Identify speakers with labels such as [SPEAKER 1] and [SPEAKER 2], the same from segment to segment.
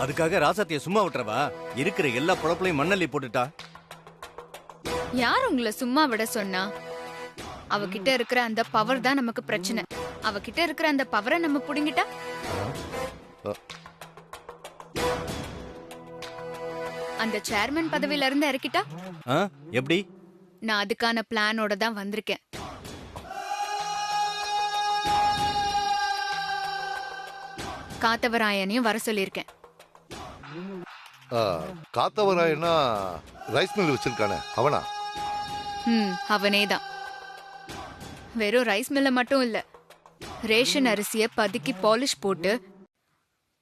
[SPEAKER 1] அதுக்காக ராசாத்திய சும்மா விட்டுறவா? இருக்கிற எல்லா பொழப்புலையும் மண்ணள்ளி போட்டுட்டா.
[SPEAKER 2] யார் உங்களை சும்மா விட சொன்னா? அவகிட்ட இருக்கிற அந்த பவர் தான் நமக்கு பிரச்சனை. அவகிட்ட இருக்கிற அந்த பவரை நம்ம புடுங்கிட்டா அந்த சேர்மன் பதவியில இருந்து இறக்கிட்டா
[SPEAKER 1] எப்படி?
[SPEAKER 2] நான் அதுக்கான பிளானோட தான் வந்திருக்கேன். காத்தவராயனையும் வர சொல்லியிருக்கேன்.
[SPEAKER 3] காத்தவராயனா ரைஸ் மில் வச்சிருக்கானே அவனா?
[SPEAKER 2] அவனேதான். வெறும் ரைஸ் மில்ல மட்டும் இல்ல, ரேஷன் அரிசிய பதுக்கி பாலிஷ் போட்டு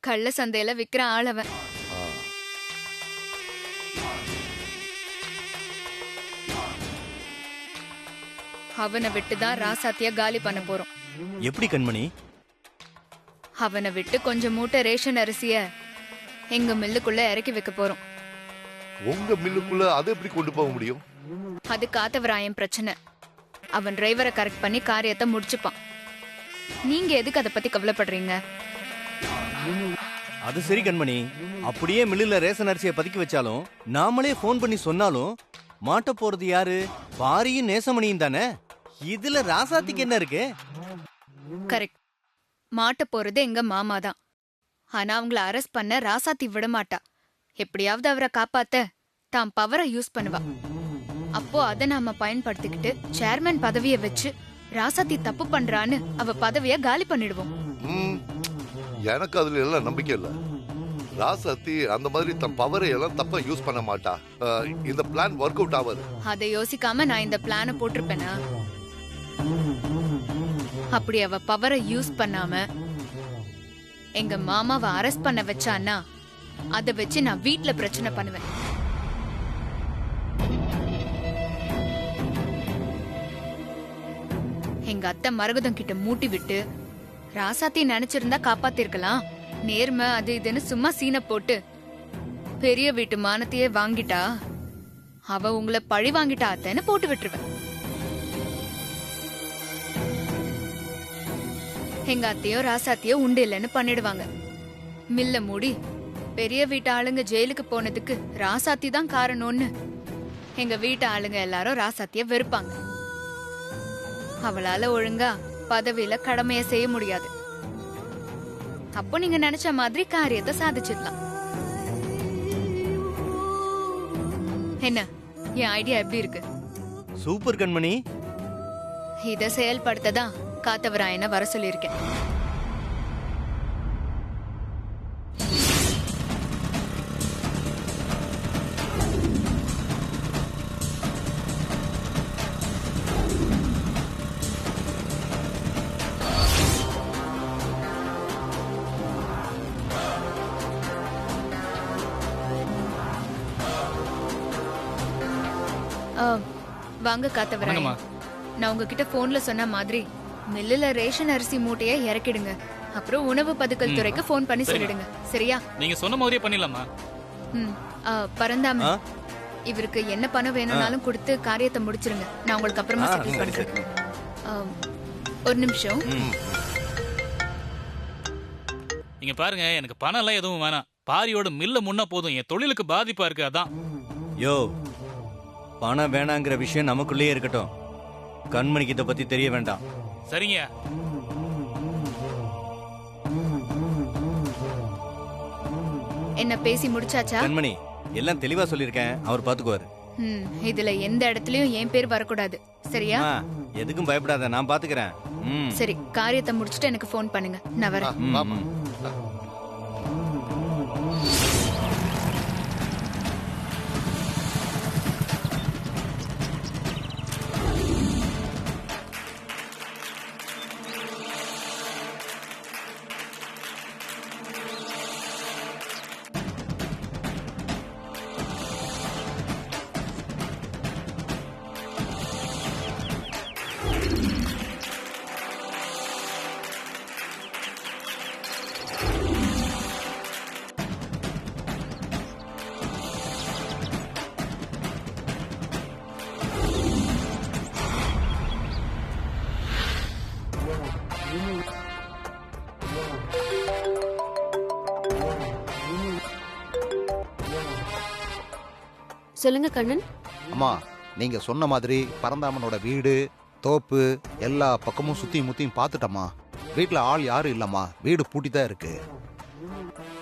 [SPEAKER 2] கள்ள சந்தையில விக்கிற ஆளவன். அவனை விட்டுதான் ராசாத்திய காலி பண்ண போறோம்.
[SPEAKER 1] எப்படி கண்மணி?
[SPEAKER 2] அவனை விட்டு கொஞ்சம் மூட்டை ரேஷன் அரிசிய எங்க மில்லுக்குள்ள இறக்கி வைக்க போறோம்.
[SPEAKER 3] உங்க மில்லுக்குள்ள அதை எப்படி கொண்டு போக முடியும்?
[SPEAKER 2] அது காத்தவராயன் பிரச்சனை. அவன் டிரைவரை கரெக்ட் பண்ணி காரியத்தை முடிச்சுப்பான். நீங்க எதுக்கு அதை பத்தி கவலைப்படுறீங்க?
[SPEAKER 1] அது சரி கண்மணி, அப்படியே மில்லுல ரேஷன் அரிசியை பதுக்கி வச்சாலும் நாமளே போன் பண்ணி சொன்னாலும் மாட்ட போறது யாரு? பாரியும் நேசமணியும் தானே. இதுல ராசாத்திக்கு என்ன இருக்கு?
[SPEAKER 2] கரெக்ட். மாட்ட போறது எங்க மாமா தான். ஆனா அவங்கள அரெஸ்ட் பண்ண ராசாத்தி விட மாட்டா. எப்படியாவது அவரை காப்பாத்த தான் பவரை யூஸ் பண்ணுவா. அப்போ அதை நாம பயன்படுத்திக்கிட்டு சேர்மன் பதவியை வச்சு ராசாத்தி தப்பு பண்றான்னு அவ பதவிய காலி பண்ணிடுவோம்.
[SPEAKER 3] எனக்கு அதுல எல்லாம் நம்பிக்கை இல்ல. ராசாத்தி அந்த மாதிரி தன் பவரை எல்லாம் தப்பா யூஸ் பண்ண மாட்டா. இந்த பிளான் ஒர்க் அவுட் ஆகாது.
[SPEAKER 2] அதை யோசிக்காம நான் இந்த பிளான போட்டிருப்பேனா? அப்படி அவ பவரை யூஸ் பண்ணாம எங்க மாமாவை அரெஸ்ட் பண்ண வச்சான்னா அதை வச்சு நான் வீட்ல பிரச்சனை பண்ணுவேன். எங்க அத்தை மரகதம் கிட்ட மூட்டி விட்டு ராசாத்தி நினைச்சிருந்தா காப்பாத்திருக்கலாம். நேர்மை அது இதுன்னு சும்மா சீனை போட்டு பெரிய வீட்டு மானத்தையே வாங்கிட்டா அவ உங்களை பழி வாங்கிட்டா அத்தைன்னு போட்டு விட்டுருவேன். எங்க அத்தையோ ராசாத்தியோ உண்டு இல்லைன்னு பண்ணிடுவாங்க. மில்ல மூடி பெரிய வீட்டு ஆளுங்க ஜெயிலுக்கு போனதுக்கு ராசாத்தி தான் காரணம்னு எங்க வீட்டு ஆளுங்க எல்லாரும் ராசாத்திய வெறுப்பாங்க. அவளால ஒழுங்கா பதவியில கடமைய செய்ய முடியாது. அப்போ நீங்க நினைச்ச மாதிரி காரியத்தை சாதிச்சிடலாம். என்ன என் ஐடியா எப்படி இருக்கு?
[SPEAKER 1] சூப்பர் கண்மணி.
[SPEAKER 2] இத செயல்படுத்ததான் காத்தவராயனை வர சொல்லியிருக்கேன். வாங்க காத்தவராயன். நான் உங்ககிட்ட போன்ல சொன்ன மாதிரி மில்லுல ரேஷன் அரிசி மூட்டைய இறக்கிடுங்க. அப்புறம் உணவு பதுக்கல் துறைக்கு போன் பண்ணி சொல்லிடுங்க. சரியா?
[SPEAKER 4] நீங்க சொன்ன மாதிரியே பண்ணிடலாமா?
[SPEAKER 2] பரந்தாம இவருக்கு என்ன பணம் வேணும்னாலும் கொடுத்து காரியத்தை முடிச்சிருங்க. நான் உங்களுக்கு அப்புறமா செட்டில் பண்றேன். ஒரு நிமிஷம்.
[SPEAKER 4] நீங்க பாருங்க, எனக்கு பணம் எல்லாம் எதுவும் வேணாம். பாரியோட மில்ல முன்ன போதும். என் தொழிலுக்கு பாதிப்பா இருக்கு. அதான்.
[SPEAKER 1] யோ, பணம் வேணாங்கிற விஷயம் நமக்குள்ளே இருக்கட்டும். கண்மணிக்கு இதை பத்தி தெரிய வேண்டாம்.
[SPEAKER 4] சரிங்க.
[SPEAKER 2] என்ன பேசி முடிச்சாச்சா?
[SPEAKER 1] கண்மணி, எல்லாம் தெளிவா சொல்லிருக்கேன். அவர் பாத்துக்குவாரு.
[SPEAKER 2] இதுல எந்த இடத்துலயும் என் பேர் வரக்கூடாது. சரியா?
[SPEAKER 1] எதுக்கும் பயப்படாத, நான் பாத்துக்கிறேன்.
[SPEAKER 2] சரி, காரியத்தை முடிச்சிட்டு எனக்கு போன் பண்ணுங்க. நான் வரேன்.
[SPEAKER 5] சொல்லுங்க கண்ணன்.
[SPEAKER 6] அம்மா நீங்க சொன்ன மாதிரி பரந்தாமனோட வீடு தோப்பு எல்லா பக்கமும் சுத்தியும் முத்தியும் பார்த்துட்டம்மா. வீட்டுல ஆள் யாரும் இல்லம்மா, வீடு பூட்டி தான் இருக்கு.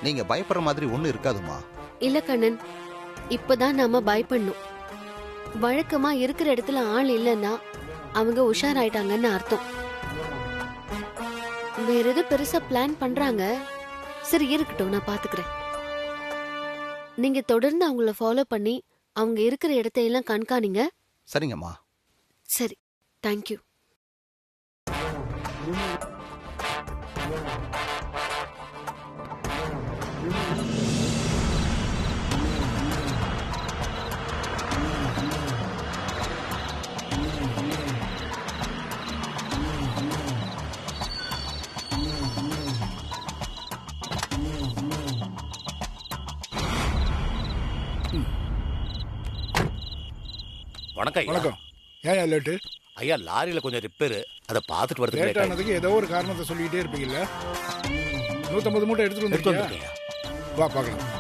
[SPEAKER 6] நீங்க பயப்படுற மாதிரி ஒண்ணு இருக்காதுமா.
[SPEAKER 5] இல்ல கண்ணன், இப்பதான் நாம பயப்படணும். வழக்கமா இருக்கிற இடத்துல ஆள் இல்லைன்னா அவங்க உஷாராயிட்டாங்கன்னு அர்த்தம். வேற எது பெருசா பிளான் பண்றாங்க. சரி இருக்கட்டும், நான் பாத்துக்கிறேன். நீங்க தொடர்ந்து அவங்கள ஃபாலோ பண்ணி அவங்க இருக்கிற இடத்தையெல்லாம் கண்காணிங்க.
[SPEAKER 6] சரிங்கம்மா.
[SPEAKER 5] சரி, தேங்க்யூ.
[SPEAKER 7] வணக்கம் ஐயா.
[SPEAKER 8] வணக்கம். ஏன் லேட்டு?
[SPEAKER 7] ஐயா லாரியில கொஞ்சம் ரிப்பேர், அதை பார்த்துட்டு
[SPEAKER 8] லேட்
[SPEAKER 7] வரதுக்கு
[SPEAKER 8] ஆனதுக்கு ஏதோ ஒரு காரணத்தை சொல்லிக்கிட்டே இருப்பீங்கல்ல. 150 மூட்டை எடுத்துட்டு வந்திருக்கியா? வா பார்க்கலாம்.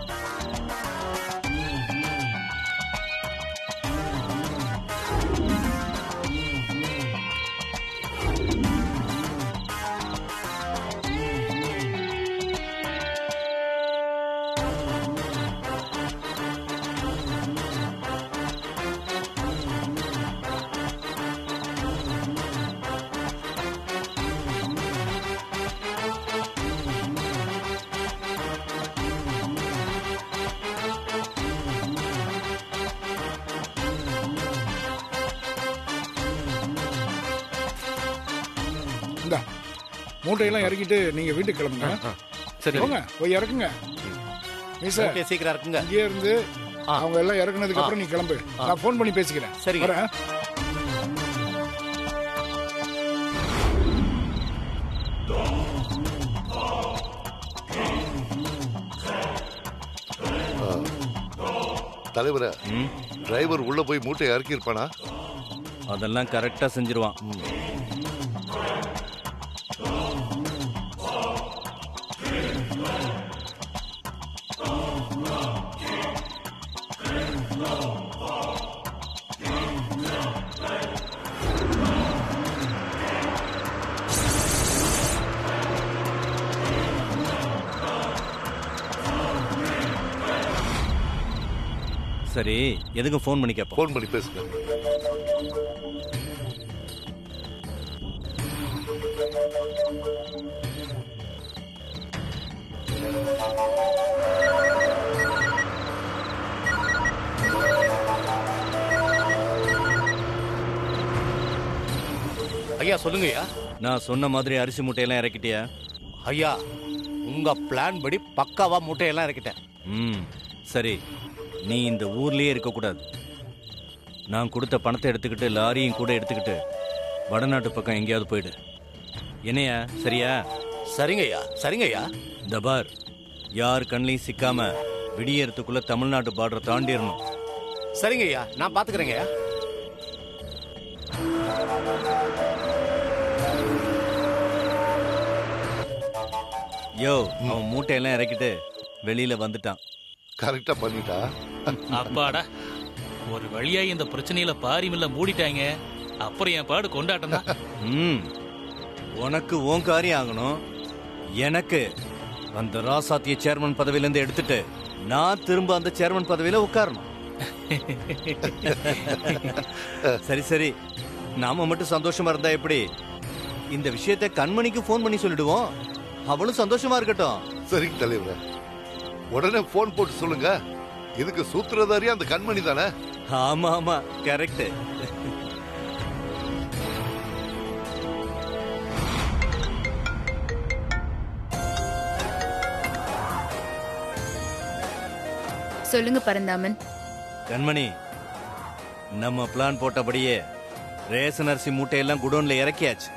[SPEAKER 8] இந்தா மூட்டையெல்லாம் இறக்கிட்டு நீங்க வீட்டுக்கு கிளம்புங்க.
[SPEAKER 7] சரி
[SPEAKER 8] போங்க, போய் இறக்குங்க. மீசா,
[SPEAKER 7] ஓகே, சீக்கிரம் இருக்குங்க.
[SPEAKER 8] இங்கே இருந்து அவங்க எல்லாம் இறக்குனதுக்கு அப்புறம் நீ கிளம்பு. நான் ஃபோன் பண்ணி பேசிக்கிறேன்.
[SPEAKER 7] சரிங்க.
[SPEAKER 8] வரேன்.
[SPEAKER 3] தலைவர டிரைவர் உள்ள போய் மூட்டை இறக்கி இருப்பானா?
[SPEAKER 1] அதெல்லாம் கரெக்டா செஞ்சிருவான். சரி, எதுக்கும் ஃபோன் பண்ணி கேட்போம்.
[SPEAKER 3] ஃபோன் பண்ணி பேசுங்க.
[SPEAKER 7] ஐயா சொல்லுங்க ஐயா.
[SPEAKER 1] நான் சொன்ன மாதிரி அரிசி மூட்டையெல்லாம் இறக்கிட்டியா?
[SPEAKER 7] ஐயா உங்க பிளான் படி பக்காவா மூட்டையெல்லாம் இறக்கிட்டேன்.
[SPEAKER 1] சரி, நீ இந்த ஊர்லயே இருக்கக்கூடாது. நான் கொடுத்த பணத்தை எடுத்துக்கிட்டு லாரியும் கூட எடுத்துக்கிட்டு வடநாட்டு பக்கம் எங்கேயாவது போயிடு. என்னையா, சரியா?
[SPEAKER 7] சரிங்க ஐயா, சரிங்க ஐயா.
[SPEAKER 1] இந்த பார், யார் கண்ணையும் சிக்காம விடியறதுக்குள்ள தமிழ்நாட்டு பார்டரை தாண்டிடணும்.
[SPEAKER 7] சரிங்க ஐயா, நான் பாத்துக்கிறேங்க ஐயா.
[SPEAKER 1] யோ, அவன் மூட்டையெல்லாம் இறக்கிட்டு வெளியில வந்துட்டான்.
[SPEAKER 3] கரெக்டா பண்ணிட்டா.
[SPEAKER 4] அப்பாடா, ஒரு வழியா இந்த பிரச்சனையில பாரி மில்ல மூடிட்டாங்க. அப்புறம் என் பாடு கொண்டாட்டம் தான்.
[SPEAKER 1] உனக்கு உன் காரியம் ஆகணும். எனக்கு அந்த ராசாத்திய சேர்மன் பதவியில இருந்து எடுத்துட்டு நான் திரும்ப அந்த சேர்மன் பதவியில உட்காரணும். சரி சரி, நாம மட்டும் சந்தோஷமா இருந்தா எப்படி? இந்த விஷயத்தை கண்மணிக்கு போன் பண்ணி சொல்லிடுவோம். அவளும் சந்தோஷமா இருக்கட்டும்.
[SPEAKER 3] சரிங்க தலைவர, உடனே போன் போட்டு சொல்லுங்க. இதுக்கு சூத்திரதாரி அந்த கண்மணி தானே?
[SPEAKER 1] ஆமா ஆமா, கரெக்ட்.
[SPEAKER 2] சொல்லுங்க பரந்தாமன்.
[SPEAKER 1] கண்மணி, நம்ம பிளான் போட்டபடியே ரேஷன் அரிசி மூட்டையெல்லாம் குடோன்ல இறக்கியாச்சு.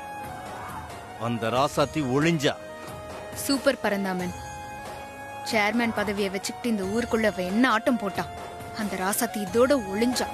[SPEAKER 1] அந்த ராசாத்தி ஒளிஞ்சா.
[SPEAKER 2] சூப்பர் பரந்தாமன். சேர்மேன் பதவியை வச்சுக்கிட்டு இந்த ஊருக்குள்ள அவ என்ன ஆட்டம் போட்டான். அந்த ராசாத்தி இதோட ஒளிஞ்சா.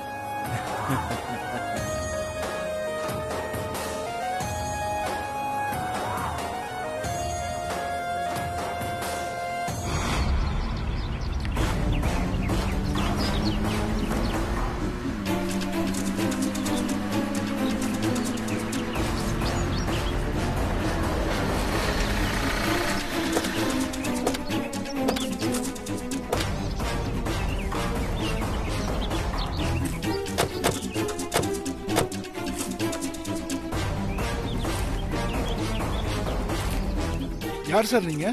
[SPEAKER 8] யார் சார் நீங்க?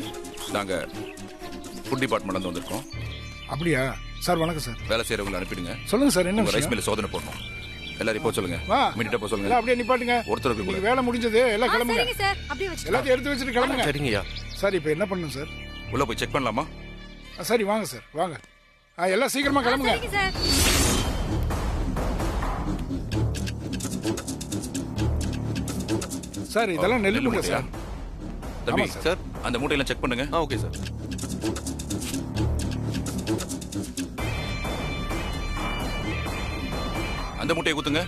[SPEAKER 9] நாங்க ஃபுட் டிபார்ட்மெண்ட் வந்திருக்கோம்.
[SPEAKER 8] அப்படியா சார்? வணக்கம் சார்.
[SPEAKER 9] வேலை செய்யறவங்களை அனுப்பிடுங்க.
[SPEAKER 8] சொல்லுங்க சார், என்ன
[SPEAKER 9] உங்க ரைஸ்
[SPEAKER 8] விஷயம்?
[SPEAKER 9] மில்ல சோதனை போடணும். எல்லாரும் இப்போ சொல்லுங்க.
[SPEAKER 8] வா.
[SPEAKER 9] இமிடியேட்டா போக சொல்லுங்க.
[SPEAKER 8] எல்லாம் அப்படியே நிப்பாட்டுங்க.
[SPEAKER 9] ஒருத்தருக்கு கூட.
[SPEAKER 8] நீங்க வேலை முடிஞ்சது, எல்லாம் கிளம்புங்க.
[SPEAKER 2] சரிங்க சார், அப்படியே வச்சு.
[SPEAKER 8] எல்லாத்தையும் எடுத்து வச்சுட்டு கிளம்புங்க.
[SPEAKER 7] சரிங்கய்யா.
[SPEAKER 8] சார் இப்போ என்ன பண்ணணும் சார்?
[SPEAKER 9] உள்ள போய் செக் பண்ணலாமா?
[SPEAKER 8] சரி வாங்க சார், வாங்க. எல்லாம் சீக்கிரமா கிளம்புங்க.
[SPEAKER 2] சரிங்க சார்.
[SPEAKER 8] சார் இதெல்லாம் நெல் மூட்டை சார்.
[SPEAKER 9] தம்பி
[SPEAKER 8] ஆமா
[SPEAKER 9] சார், அந்த மூட்டையெல்லாம் செக் பண்ணுங்க.
[SPEAKER 7] Okay sir.
[SPEAKER 9] அந்த மூட்டையை குத்துங்க.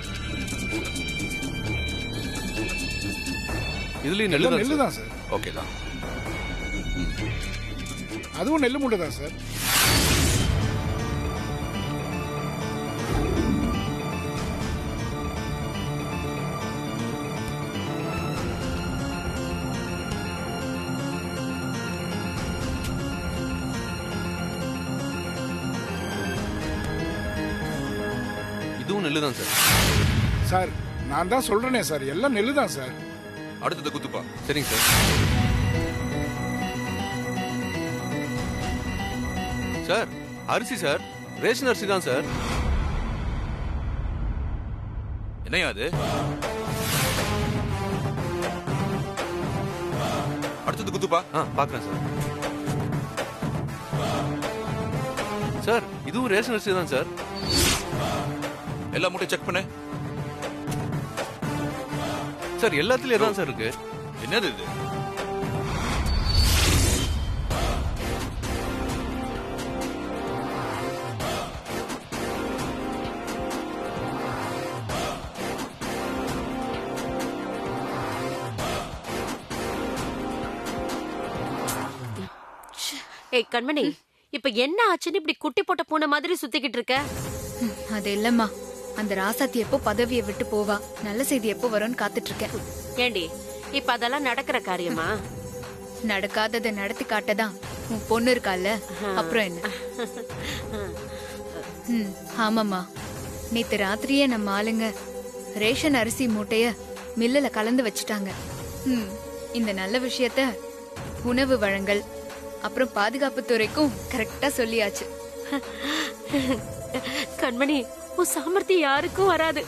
[SPEAKER 7] இதுலயும்
[SPEAKER 8] எல்லாம்
[SPEAKER 7] நெல்லு
[SPEAKER 8] நெல்லு
[SPEAKER 7] தான்
[SPEAKER 8] தான் சார்.
[SPEAKER 9] ஓகே தான்.
[SPEAKER 8] அதுவும் நெல் மூட்டை தான் சார்.
[SPEAKER 7] இதுவும் நெல்லு தான் சார்.
[SPEAKER 8] சார் நான் தான் சொல்றேனே சார், எல்லாம் நெல்லு தான் சார்.
[SPEAKER 9] அடுத்தது குத்துப்பா.
[SPEAKER 7] சரிங்க சார். சார் அரிசி சார், ரேஷன் அரிசி தான் சார்.
[SPEAKER 9] என்னையா அது? அடுத்தது குத்துப்பா.
[SPEAKER 7] பாக்குறேன் சார். சார் இதுவும் ரேஷன் அரிசி தான் சார்.
[SPEAKER 9] எல்லா மூட்டையும் செக் பண்ணு.
[SPEAKER 7] சார் எல்லாத்துலயும் தான் சார் இருக்கு.
[SPEAKER 9] என்னது இது?
[SPEAKER 5] ஏய் கண்மணி, இப்ப என்ன ஆச்சுன்னு இப்படி குட்டி போட்ட பூனை மாதிரி சுத்திக்கிட்டு இருக்க?
[SPEAKER 2] அது இல்லம்மா, அந்த ராசாத்தி எப்போ பதவியை விட்டு போவா, நல்ல செய்தி எப்போ வரும்னு காத்துட்டு இருக்கேன்.
[SPEAKER 5] ஏண்டி இப்ப அதெல்லாம் நடக்கிற காரியமா?
[SPEAKER 2] நடக்காததை நடத்தி காட்டதான் உன் பொண்ணு இருக்கால, அப்புறம் என்ன? ஆமாம்மா, நேத்து ராத்திரியே நம்ம ஆளுங்க ரேஷன் அரிசி மூட்டைய மில்லுல கலந்து வச்சுட்டாங்க. இந்த நல்ல விஷயத்த உணவு வழங்கல் அப்புறம் பாதுகாப்பு துறைக்கும் கரெக்டா சொல்லியாச்சு.
[SPEAKER 5] கண்மணி, உன் சாமர்த்தியம் யாருக்கும் வராது.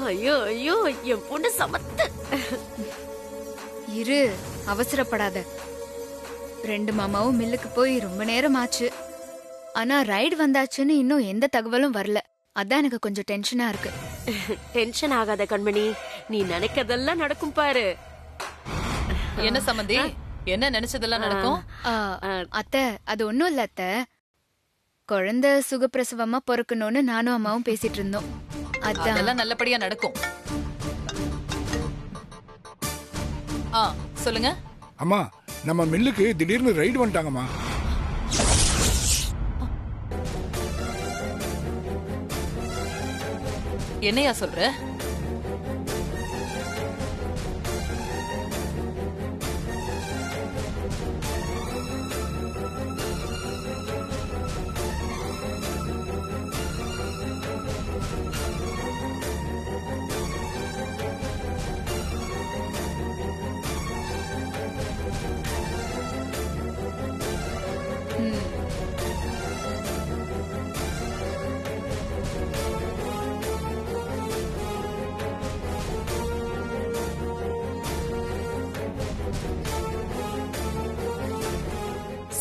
[SPEAKER 5] ஐயோ ஐயோ, என் பொண்ணு சமத்து.
[SPEAKER 2] இரு, அவசரப்படாத. ரெண்டு மாமாவும் மில்லுக்கு போய் ரொம்ப நேரம் ஆச்சு. ஆனா ரைடு வந்தாச்சுன்னு இன்னும் எந்த தகவலும் வரல. அதான் எனக்கு கொஞ்சம் டென்ஷனா இருக்கு.
[SPEAKER 5] டென்ஷன் ஆகாத கண்மணி, நீ நினைக்கிறதெல்லாம் நடக்கும் பாரு.
[SPEAKER 10] என்ன சம்பந்தி, என்ன நினைச்சதெல்லாம் நடக்கும்?
[SPEAKER 2] அத்தை, அது ஒண்ணும் இல்ல அத்தை. குழந்தை சுகப்பிரசவமா பொறுக்கணும்னு நானும் அம்மாவும் பேசிட்டு இருந்தோம்.
[SPEAKER 10] அதெல்லாம் நல்லபடியா நடக்கும். சொல்லுங்க.
[SPEAKER 8] அம்மா, நம்ம மில்லுக்கு திடீர்னு ரைடு வந்துட்டாங்கம்மா.
[SPEAKER 10] என்னையா சொல்ற?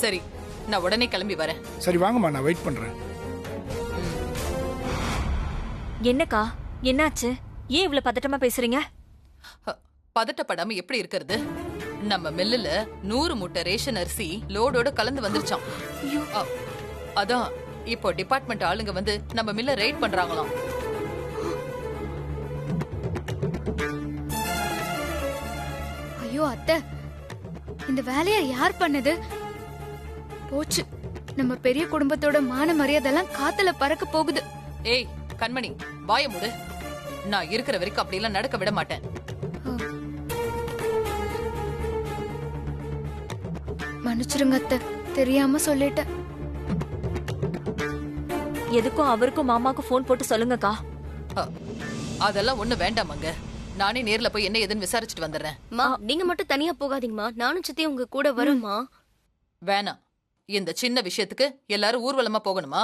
[SPEAKER 10] சரி, நான் உடனே கிளம்பி வரேன்.
[SPEAKER 8] சரி வாங்கம்மா, நான் வெயிட் பண்றேன்.
[SPEAKER 11] என்னக்கா, என்னாச்சு? ஏன் இவ்வளவு பதட்டமா பேசுறீங்க?
[SPEAKER 10] பதட்டப்படாம எப்படி இருக்கிறது? நம்ம மில்லுல 100 மூட்டை ரேஷன் அரிசி லோடோட கலந்து வந்துருச்சாம். அதான் இப்போ டிபார்ட்மெண்ட் ஆளுங்க வந்து நம்ம மில்ல ரைட் பண்றாங்களாம்.
[SPEAKER 2] ஐயோ அத்தை, இந்த வேலையை யார் பண்ணது? போச்சு, நம்ம பெரிய குடும்பத்தோட மான மரியாதைலாம் காத்துல பறக்க போகுது.
[SPEAKER 10] ஏய் கண்மணி, வாய மூடு. நான் இருக்கிற வரைக்கும் அப்படி எல்லாம் நடக்க விட மாட்டேன்.
[SPEAKER 2] மன்னிச்சிருங்க அத்தை, தெரியாம சொல்லிட்டேன்.
[SPEAKER 11] எதுக்கும் அவருக்கும் மாமாக்கும் போன் போட்டு சொல்லுங்கக்கா.
[SPEAKER 10] அதெல்லாம் ஒண்ணு வேண்டாமாங்க. நானே நேர்ல போய் என்ன ஏதுன்னு விசாரிச்சுட்டு வந்துடுறேன்.
[SPEAKER 12] மா நீங்க மட்டும் தனியா போகாதீங்கம்மா, நானும் சித்தி உங்க கூட வரோம்மா.
[SPEAKER 10] வேணாம், இந்த சின்ன விஷயத்துக்கு எல்லாரும் ஊர்வலமா போகணுமா?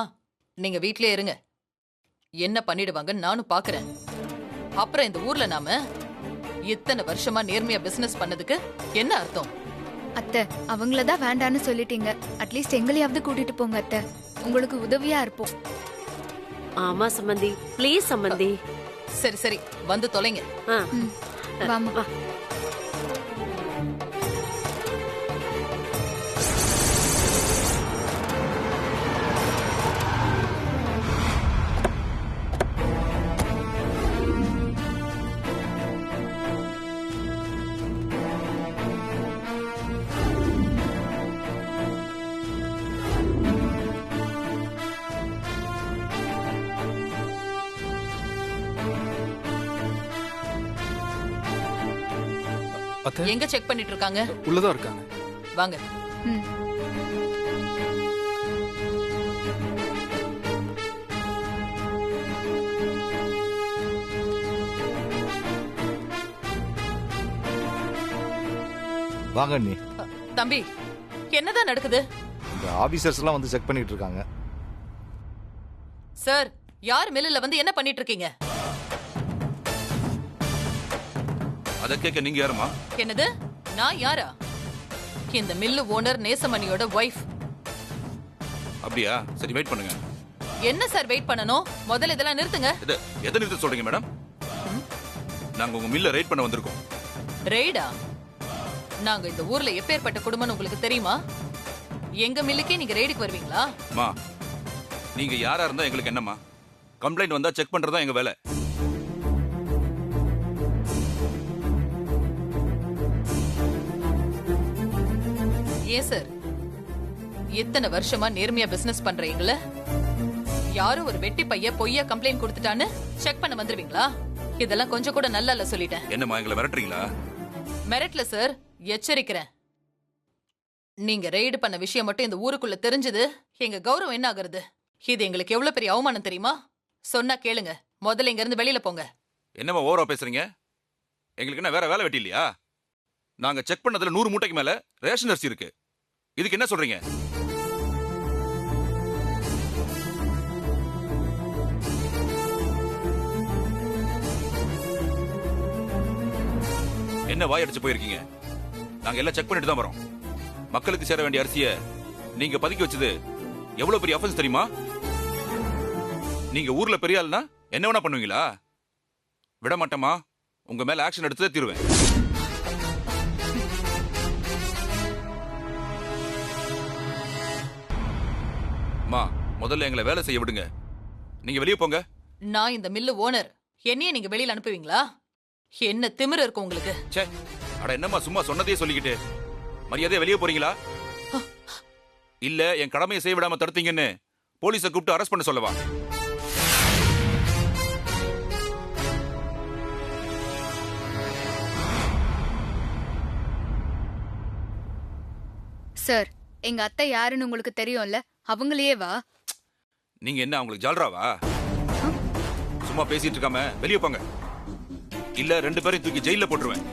[SPEAKER 10] நீங்க வீட்லயே இருங்க. என்ன பண்ணிடுவாங்கன்னு நானும் பாக்குறேன். அப்புறம் இந்த ஊர்ல நாம இத்தனை வருஷமா நேர்மையா பிசினஸ் பண்ணதுக்கு என்ன அர்த்தம்?
[SPEAKER 2] அத்தை, அவங்களதான் வேண்டான்னு சொல்லிட்டீங்க. அட்லீஸ்ட் எங்களையாவது கூட்டிட்டு போங்க அத்தை, உங்களுக்கு உதவியா இருப்போம்.
[SPEAKER 13] ஆமா சம்பந்தி, ப்ளீஸ் சம்பந்தி.
[SPEAKER 10] சரி சரி, வந்து தொலைங்க.
[SPEAKER 2] வாமா.
[SPEAKER 10] எங்க செக் பண்ணிட்டு இருக்காங்க?
[SPEAKER 14] உள்ளதான் இருக்காங்க.
[SPEAKER 10] வாங்க.
[SPEAKER 15] வாங்க அண்ணி.
[SPEAKER 10] தம்பி, என்னதான் நடக்குது?
[SPEAKER 15] இந்த ஆபீசர்ஸ் எல்லாம் வந்து செக் பண்ணிட்டு இருக்காங்க.
[SPEAKER 10] சார், யார் மில்லுல வந்து என்ன பண்ணிட்டு இருக்கீங்க?
[SPEAKER 9] அத கேட்க நீங்க யாருமா?
[SPEAKER 10] என்னது, நான் யாரா? இந்த மில்லு ஓனர் நேசமணியோட வைஃப்.
[SPEAKER 9] அப்படியா? சரி, வெயிட் பண்ணுங்க.
[SPEAKER 10] என்ன சார் வெயிட் பண்ணணும்? முதல்ல இதெல்லாம் நிறுத்துங்க.
[SPEAKER 9] எதை நிறுத்த சொல்றீங்க மேடம்? நாங்க உங்க மில்ல ரைட் பண்ண வந்திருக்கோம்.
[SPEAKER 10] ரெய்டா? நாங்க இந்த ஊர்ல எப்பேற்பட்ட குடும்பம்னு உங்களுக்கு தெரியுமா? எங்க மில்லுக்கே நீங்க ரெய்டுக்கு வருவீங்களா?
[SPEAKER 9] மா, நீங்க யாரா இருந்தா எங்களுக்கு என்னம்மா? கம்ப்ளைண்ட் வந்தா செக் பண்றதா எங்க வேலை.
[SPEAKER 10] ஏன் சார், இத்தனை வருஷமா நேர்மையா பிசினஸ் பண்றீங்கள, யாரும் ஒரு வெட்டி பைய பொய்யா கம்ப்ளைண்ட் கொடுத்துட்டான்னு செக் பண்ண வந்துருவீங்களா? இதெல்லாம் கொஞ்சம் கூட நல்லா இல்ல சொல்லிட்டேன்.
[SPEAKER 9] என்னம்மா, எங்களை மிரட்டுறீங்களா?
[SPEAKER 10] மிரட்டல சார், எச்சரிக்கிறேன். நீங்க ரெய்டு பண்ண விஷயம் மட்டும் இந்த ஊருக்குள்ள தெரிஞ்சது, எங்க கௌரவம் என்ன ஆகுறது? இது எங்களுக்கு எவ்வளவு பெரிய அவமானம் தெரியுமா? சொன்னா கேளுங்க, முதல்ல இங்க இருந்து வெளியில போங்க.
[SPEAKER 9] என்னம்மா ஓவரா பேசுறீங்க? எங்களுக்கு என்ன வேற வேலை வெட்டி இல்லையா? நாங்க செக் பண்ணதுல 100 மூட்டைக்கு மேல ரேஷன் அரிசி இருக்கு. இதுக்கு என்ன சொல்றீங்க? என்ன வாய் அடிச்சு போயிருக்கீங்க? நாங்க எல்லாம் செக் பண்ணிட்டு தான் வரோம். மக்களுக்கு சேர வேண்டிய அரிசிய நீங்க பதுக்கி வச்சது எவ்வளவு பெரிய அஃபென்ஸ் தெரியுமா? நீங்க ஊர்ல பெரிய ஆள்னா என்ன வேணா பண்ணுவீங்களா? விட மாட்டேமா, உங்க மேல ஆக்ஷன் எடுத்ததே தீருவேன். முதல்ல எங்களை வேலை செய்ய விடுங்க. நீங்க வெளியே போங்க.
[SPEAKER 10] நான் இந்த மில்லு ஓனர், என்னைய நீங்க வெளியில அனுப்புவீங்களா? என்ன திமிரு இருக்கு உங்களுக்கு?
[SPEAKER 9] ச்சே, அட என்னம்மா சும்மா சொன்னதே சொல்லிக்கிட்டு, மரியாதையா வெளியே போறீங்களா? இல்ல என் கடமையை செய்ய விடாம தடுத்தீங்கன்னு போலீஸை கூப்பிட்டு அரெஸ்ட் பண்ண சொல்லவா?
[SPEAKER 2] சார், எங்க அத்தை யாருன்னு உங்களுக்கு தெரியும்ல, அவங்களையே வா.
[SPEAKER 9] நீங்க என்ன அவங்களுக்கு ஜால்ராவா? சும்மா பேசிட்டு இருக்காம வெளியே போங்க. இல்ல 2 பேரையும் தூக்கி ஜெயில போட்டுருவேன்.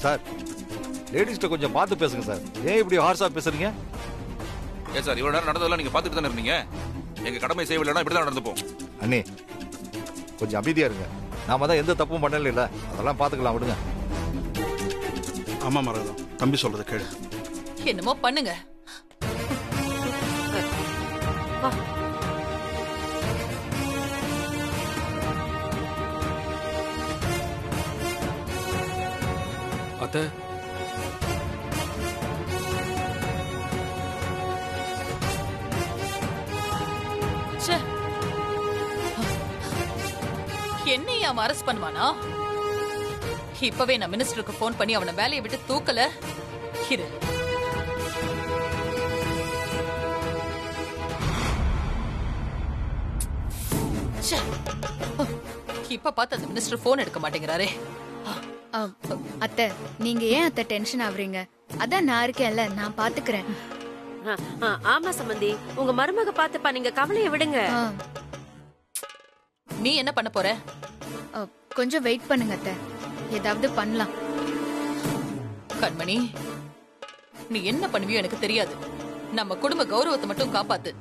[SPEAKER 15] சார், லேடிஸ்ட கொஞ்சம் பார்த்து பேசுங்க சார். ஏன் இப்படி ஹார்ஸா பேசுறீங்க?
[SPEAKER 9] ஏன் சார், இவ்வளவு நேரம் நடந்ததெல்லாம் நீங்க பார்த்துட்டு தானே இருந்தீங்க? எங்க கடமை செய்யவில்லைன்னா இப்படிதான் நடந்துப்போம்.
[SPEAKER 15] அண்ணே, கொஞ்சம் அமைதியா இருங்க. நாம தான் எந்த தப்பும் பண்ணல, இல்ல அதெல்லாம் பாத்துக்கலாம், விடுங்க.
[SPEAKER 14] ஆமா மரதம், தம்பி சொல்றத கேளு.
[SPEAKER 10] என்னமோ பண்ணுங்க.
[SPEAKER 14] அத்தை,
[SPEAKER 10] என்னைய அவன் அரெஸ்ட் பண்ணுவானா? இப்பவே நான் மினிஸ்டருக்கு போன் பண்ணி அவனை வேலையை விட்டு தூக்கல. இரு. இப்ப பார்த்து அந்த மினிஸ்டர் போன் எடுக்க மாட்டேங்கிறாரே.
[SPEAKER 2] அத்தை, நீங்க ஏன் அத்தை டென்ஷன் ஆவறீங்க? அதான் நான் இருக்கேன்ல, நான் பாத்துக்கிறேன்.
[SPEAKER 13] ஆமா சம்பந்தி, உங்க மருமக பாத்துப்பா, நீங்க கவலைய விடுங்க.
[SPEAKER 10] நீ என்ன பண்ண போற?
[SPEAKER 2] கொஞ்சம் வெயிட் பண்ணுங்க அத்தை, ஏதாவது பண்ணலாம்.
[SPEAKER 10] கண்மணி, நீ என்ன பண்ணுவியோ எனக்கு தெரியாது. நம்ம குடும்ப கௌரவத்தை மட்டும் காப்பாத்து.